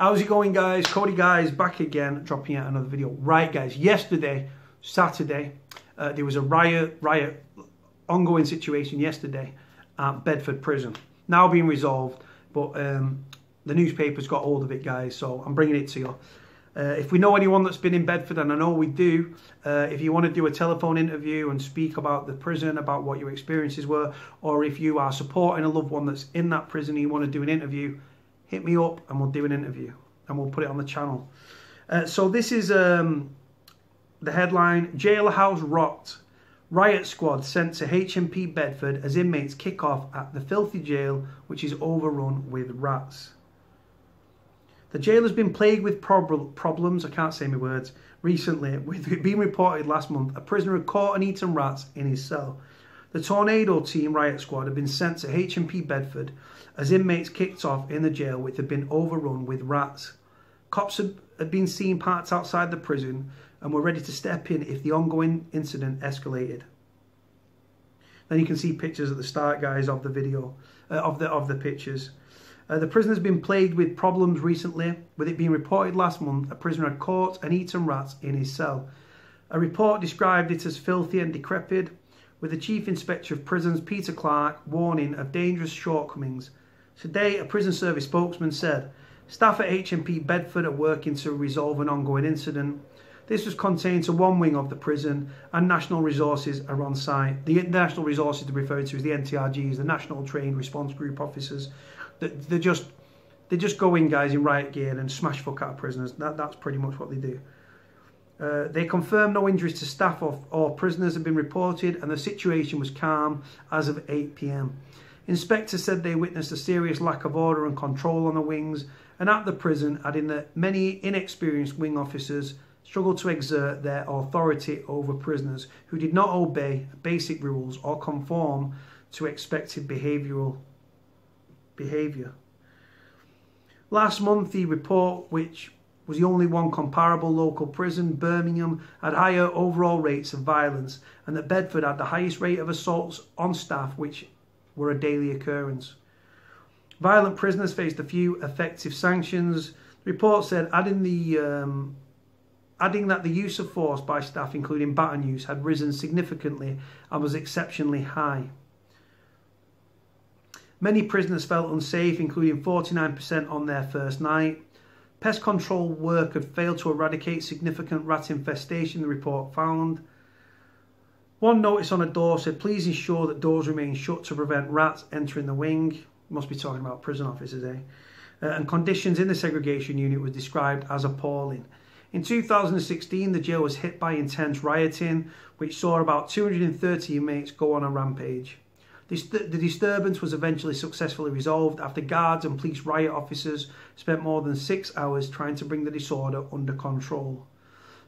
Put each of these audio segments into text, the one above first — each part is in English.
How's it going, guys? Cody, guys, back again, dropping out another video. Right, guys, yesterday, Saturday, there was a riot, ongoing situation yesterday at Bedford Prison. Now being resolved, but the newspaper's got hold of it, guys, so I'm bringing it to you. If we know anyone that's been in Bedford, and I know we do, if you want to do a telephone interview and speak about the prison, about what your experiences were, or if you are supporting a loved one that's in that prison and you want to do an interview, hit me up and we'll do an interview and we'll put it on the channel. So this is the headline: Jailhouse rocked. Riot squad sent to HMP Bedford as inmates kick off at the filthy jail, which is overrun with rats. The jail has been plagued with problems, I can't say my words, recently, with it being reported last month a prisoner had caught and eaten rats in his cell. The Tornado Team riot squad had been sent to HMP Bedford as inmates kicked off in the jail, which had been overrun with rats. Cops had been seen parked outside the prison and were ready to step in if the ongoing incident escalated. Then you can see pictures at the start, guys, of the video, of the pictures. The prison has been plagued with problems recently, with it being reported last month a prisoner had caught and eaten rats in his cell. A report described it as filthy and decrepit, with the Chief Inspector of Prisons, Peter Clark, warning of dangerous shortcomings. Today, a prison service spokesman said, staff at HMP Bedford are working to resolve an ongoing incident. This was contained to one wing of the prison, and national resources are on site. The national resources they're referring to is the NTRGs, the National Trained Response Group officers. They just go in, guys, in riot gear and smash fuck out of prisoners. That's pretty much what they do. They confirmed no injuries to staff or prisoners have been reported, and the situation was calm as of 8 p.m. Inspectors said they witnessed a serious lack of order and control on the wings and at the prison, adding that many inexperienced wing officers struggled to exert their authority over prisoners who did not obey basic rules or conform to expected behaviour. Last month, the report, which was the only one comparable local prison, Birmingham, had higher overall rates of violence, and that Bedford had the highest rate of assaults on staff, which were a daily occurrence. Violent prisoners faced a few effective sanctions. The report said, adding that the use of force by staff, including baton use, had risen significantly and was exceptionally high. Many prisoners felt unsafe, including 49% on their first night. Pest control work had failed to eradicate significant rat infestation, the report found. One notice on a door said, please ensure that doors remain shut to prevent rats entering the wing. Must be talking about prison officers, eh? And conditions in the segregation unit were described as appalling. In 2016, the jail was hit by intense rioting, which saw about 230 inmates go on a rampage. The disturbance was eventually successfully resolved after guards and police riot officers spent more than 6 hours trying to bring the disorder under control.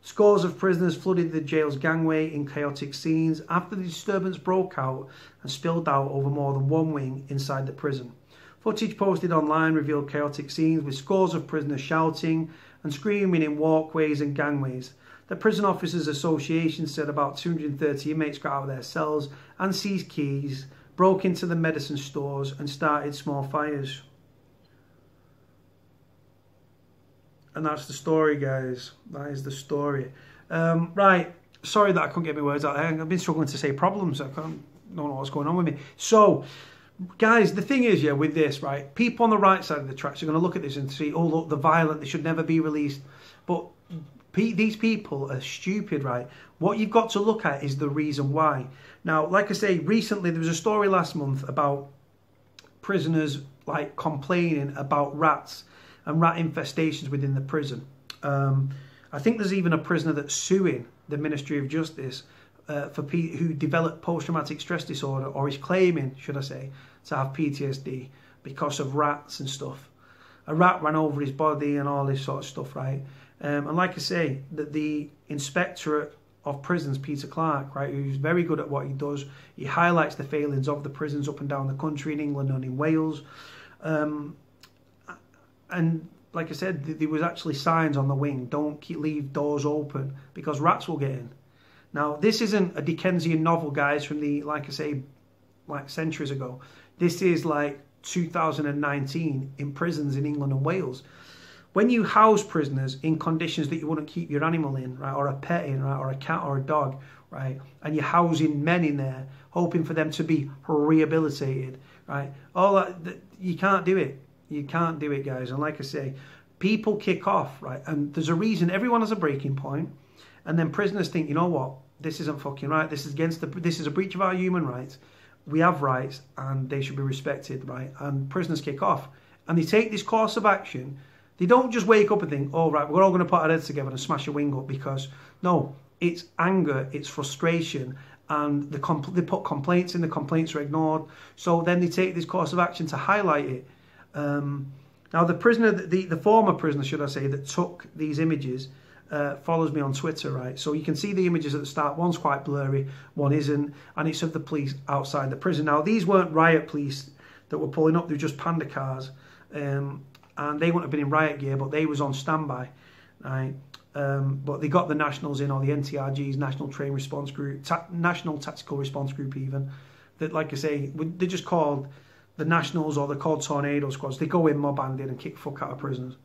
Scores of prisoners flooded the jail's gangway in chaotic scenes after the disturbance broke out and spilled out over more than one wing inside the prison. Footage posted online revealed chaotic scenes with scores of prisoners shouting and screaming in walkways and gangways. The Prison Officers Association said about 230 inmates got out of their cells and seized keys, broke into the medicine stores and started small fires. And that's the story, guys. That is the story. Right, sorry that I couldn't get my words out there. I've been struggling to say problems. I don't know what's going on with me. So, guys, the thing is, yeah, with this, right, people on the right side of the tracks are going to look at this and see, oh, look, they're violent, they should never be released. But these people are stupid, right? What you've got to look at is the reason why. Now, like I say, recently there was a story last month about prisoners like complaining about rats and rat infestations within the prison. I think there's even a prisoner that's suing the Ministry of Justice who developed post-traumatic stress disorder, or is claiming, should I say, to have PTSD because of rats and stuff. A rat ran over his body and all this sort of stuff, right? And like I say, that the Inspectorate of Prisons, Peter Clark, right, who's very good at what he does, he highlights the failings of the prisons up and down the country, in England and in Wales. And like I said, there was actually signs on the wing, don't leave doors open because rats will get in. Now, this isn't a Dickensian novel, guys, from the, like I say, like centuries ago. This is like 2019 in prisons in England and Wales. when you house prisoners in conditions that you wouldn't keep your animal in, right, or a pet in, right, or a cat or a dog, right, and you're housing men in there, hoping for them to be rehabilitated, right, all that, you can't do it. You can't do it, guys. And like I say, people kick off, right, and there's a reason. Everyone has a breaking point, and then prisoners think, you know what, this isn't fucking right. This is this is a breach of our human rights. We have rights, and they should be respected, right? And prisoners kick off, and they take this course of action. They don't just wake up and think, oh, right, we're all going to put our heads together and smash a wing up, because, no, it's anger, it's frustration, and they put complaints in, the complaints are ignored. So then they take this course of action to highlight it. Now, the prisoner, the former prisoner, should I say, that took these images, follows me on Twitter, right? So you can see the images at the start. One's quite blurry, one isn't, and it's of the police outside the prison. Now, these weren't riot police that were pulling up, they were just panda cars. And they wouldn't have been in riot gear, but they was on standby, right? But they got the Nationals in, or the NTRG's National Train Response Group, National Tactical Response Group even, that, like I say, they're just called the Nationals, or they're called Tornado Squads. They go in mob-handed and kick fuck out of prisoners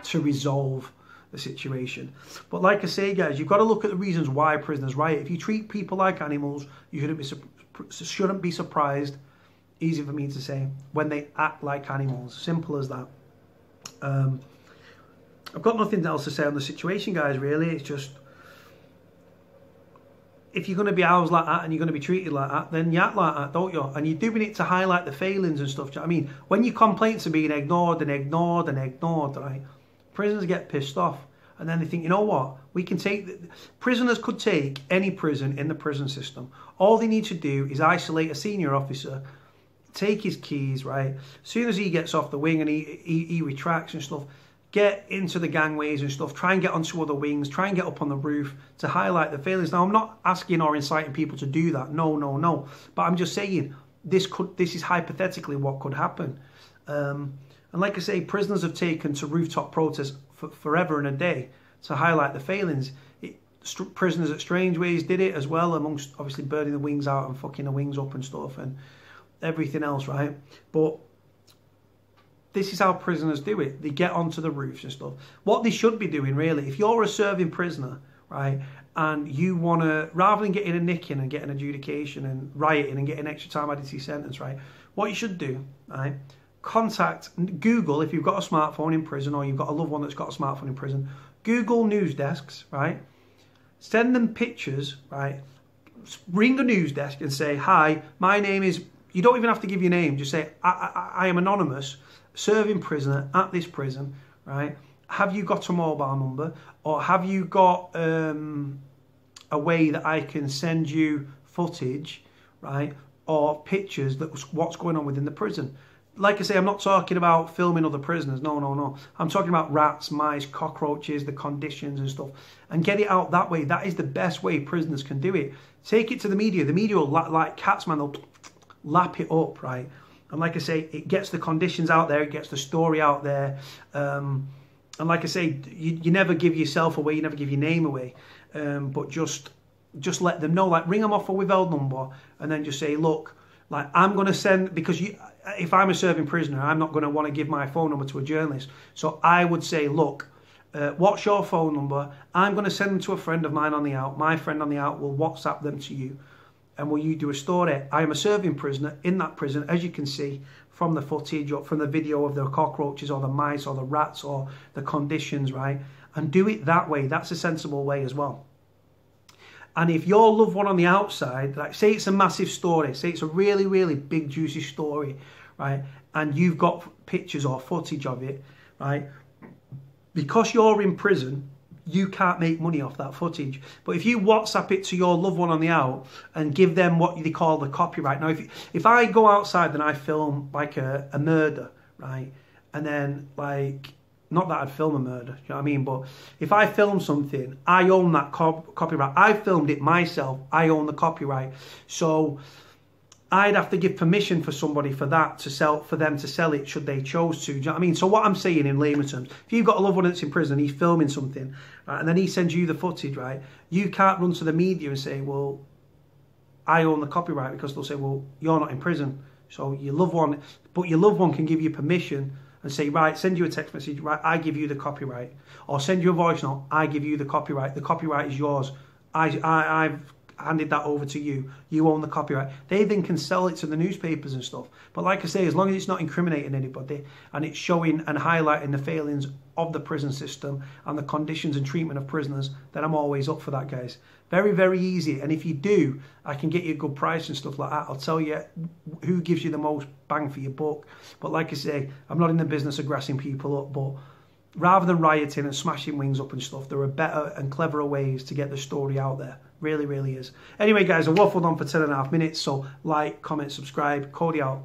to resolve the situation. But like I say, guys, you've got to look at the reasons why prisoners riot. If you treat people like animals, you shouldn't be surprised, easy for me to say, when they act like animals. Simple as that. I've got nothing else to say on the situation, guys, really. It's just, if you're going to be housed like that and you're going to be treated like that, then you act like that, don't you? And you're doing it to highlight the failings and stuff. Do you know what I mean? When your complaints are being ignored and ignored and ignored, right, prisoners get pissed off. And then they think, you know what, we can prisoners could take any prison in the prison system. All they need to do is isolate a senior officer, take his keys, right? As soon as he gets off the wing and he retracts and stuff, get into the gangways and stuff, try and get onto other wings, try and get up on the roof to highlight the failings. Now, I'm not asking or inciting people to do that. No. But I'm just saying, this is hypothetically what could happen. And like I say, prisoners have taken to rooftop protests forever and a day to highlight the failings. Prisoners at Strangeways did it as well, amongst obviously burning the wings out and fucking the wings up and stuff and everything else, right? But this is how prisoners do it. They get onto the roofs and stuff. What they should be doing, really, if you're a serving prisoner, right, and you want to, rather than getting a nicking and getting adjudication and rioting and getting extra time added to your sentence, right, what you should do, right, Google, if you've got a smartphone in prison or you've got a loved one that's got a smartphone in prison, Google news desks, right, send them pictures, right, ring a news desk and say, hi, my name is, you don't even have to give your name, just say, I am anonymous, serving prisoner at this prison, right? Have you got a mobile number, or have you got a way that I can send you footage, right, or pictures that what's going on within the prison? Like I say, I'm not talking about filming other prisoners, no. I'm talking about rats, mice, cockroaches, the conditions and stuff, and get it out that way. That is the best way prisoners can do it. Take it to the media. The media will, like cats, man, they'll lap it up, right? And like I say, it gets the conditions out there, it gets the story out there. And like I say, you never give yourself away, you never give your name away. But just let them know, like ring them off a withheld number and then just say, look, like I'm going to send, because if I'm a serving prisoner, I'm not going to want to give my phone number to a journalist. So I would say, look, what's your phone number? I'm going to send them to a friend of mine on the out. My friend on the out will WhatsApp them to you. And will you do a story? I am a serving prisoner in that prison, as you can see from the footage or from the video of the cockroaches or the mice or the rats or the conditions, right? And do it that way. That's a sensible way as well. And if your loved one on the outside, like say it's a massive story, say it's a really, really big, juicy story, right? And you've got pictures or footage of it, right? Because you're in prison, you can't make money off that footage. But if you WhatsApp it to your loved one on the out and give them what they call the copyright. Now, if I go outside and I film like a murder, right? And then like, not that I'd film a murder, you know what I mean? But if I film something, I own that copyright. I filmed it myself. I own the copyright. So I'd have to give permission for somebody for that to sell, for them to sell it should they chose to. Do you know what I mean? So what I'm saying in layman terms, if you've got a loved one that's in prison, he's filming something, right, and then he sends you the footage, right? You can't run to the media and say, well, I own the copyright, because they'll say, well, you're not in prison. So your loved one, but your loved one can give you permission and say, right, send you a text message, right, I give you the copyright. Or send you a voice note, I give you the copyright. The copyright is yours. I've handed that over to you. You own the copyright. They then can sell it to the newspapers and stuff. But like I say, as long as it's not incriminating anybody and it's showing and highlighting the failings of the prison system and the conditions and treatment of prisoners, then I'm always up for that, guys. Very, very easy. And if you do, I can get you a good price and stuff like that. I'll tell you who gives you the most bang for your buck. But like I say, I'm not in the business of grassing people up, but rather than rioting and smashing wings up and stuff, there are better and cleverer ways to get the story out there. Really, really is. Anyway, guys, I waffled on for 10.5 minutes, so like, comment, subscribe. Cody out.